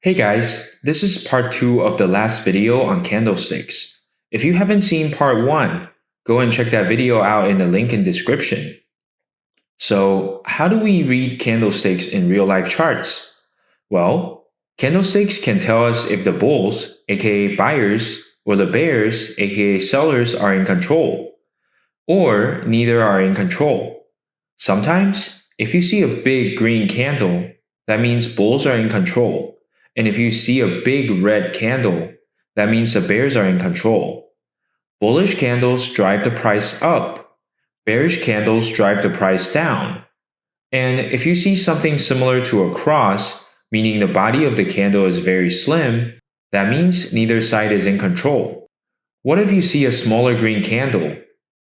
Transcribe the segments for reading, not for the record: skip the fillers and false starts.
Hey guys, this is part 2 of the last video on candlesticks. If you haven't seen part 1, go and check that video out in the link in description. So, how do we read candlesticks in real-life charts? Well, candlesticks can tell us if the bulls, aka buyers, or the bears, aka sellers, are in control, or neither are in control. Sometimes, if you see a big green candle, that means bulls are in control. And if you see a big red candle, that means the bears are in control. Bullish candles drive the price up. Bearish candles drive the price down. And if you see something similar to a cross, meaning the body of the candle is very slim, that means neither side is in control. What if you see a smaller green candle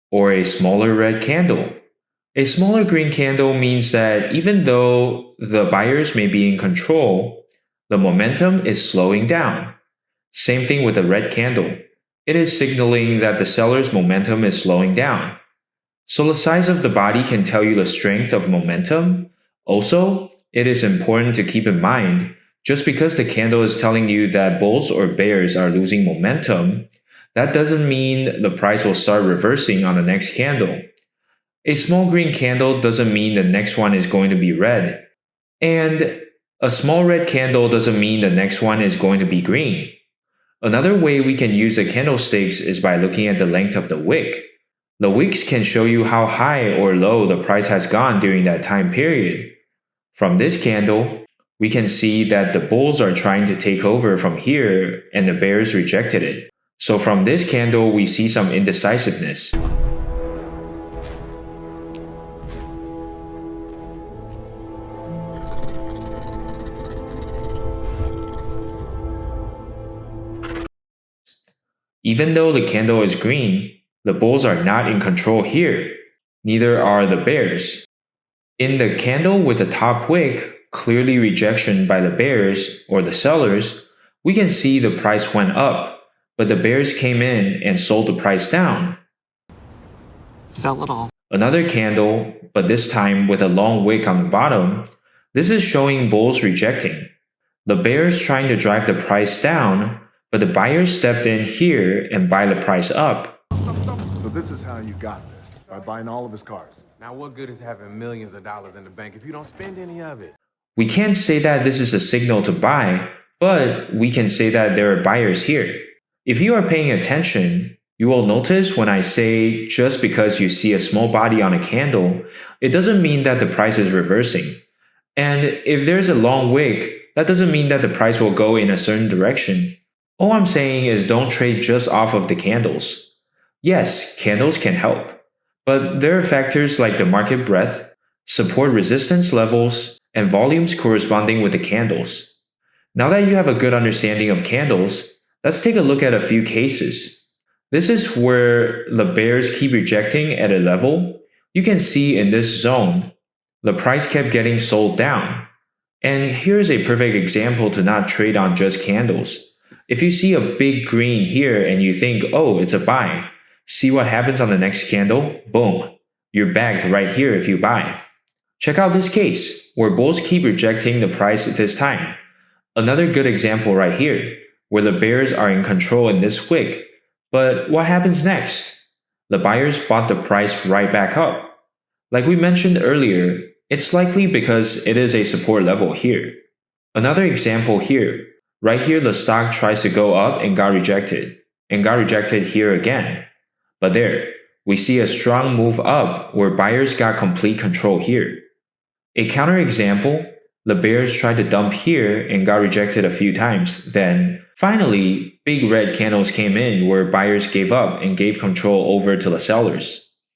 or a smaller red candle? A smaller green candle means that even though the buyers may be in control, the momentum is slowing down. Same thing with the red candle. It is signaling that the seller's momentum is slowing down. So the size of the body can tell you the strength of momentum. Also, it is important to keep in mind, just because the candle is telling you that bulls or bears are losing momentum, that doesn't mean the price will start reversing on the next candle. A small green candle doesn't mean the next one is going to be red. And a small red candle doesn't mean the next one is going to be green. Another way we can use the candlesticks is by looking at the length of the wick. The wicks can show you how high or low the price has gone during that time period. From this candle, we can see that the bulls are trying to take over from here and the bears rejected it. So from this candle, we see some indecisiveness. Even though the candle is green, the bulls are not in control here. Neither are the bears. In the candle with the top wick, clearly rejection by the bears or the sellers, we can see the price went up, but the bears came in and sold the price down. Sell it all. Another candle, but this time with a long wick on the bottom, this is showing bulls rejecting. The bears trying to drive the price down, but the buyers stepped in here and buy the price up. So this is how you got this, by buying all of his cars. Now what good is having millions of dollars in the bank if you don't spend any of it? We can't say that this is a signal to buy, but we can say that there are buyers here. If you are paying attention, you will notice when I say just because you see a small body on a candle, it doesn't mean that the price is reversing. And if there's a long wick, that doesn't mean that the price will go in a certain direction. All I'm saying is don't trade just off of the candles. Yes, candles can help, but there are factors like the market breadth, support resistance levels, and volumes corresponding with the candles. Now that you have a good understanding of candles, let's take a look at a few cases. This is where the bears keep rejecting at a level. You can see in this zone, the price kept getting sold down. And here's a perfect example to not trade on just candles. If you see a big green here and you think, oh, it's a buy, see what happens on the next candle? Boom. You're bagged right here if you buy. Check out this case, where bulls keep rejecting the price at this time. Another good example right here, where the bears are in control in this wick. But what happens next? The buyers bought the price right back up. Like we mentioned earlier, it's likely because it is a support level here. Another example here. Right here, the stock tries to go up and got rejected here again. But there, we see a strong move up where buyers got complete control here. A counterexample, the bears tried to dump here and got rejected a few times. Then, finally, big red candles came in where buyers gave up and gave control over to the sellers.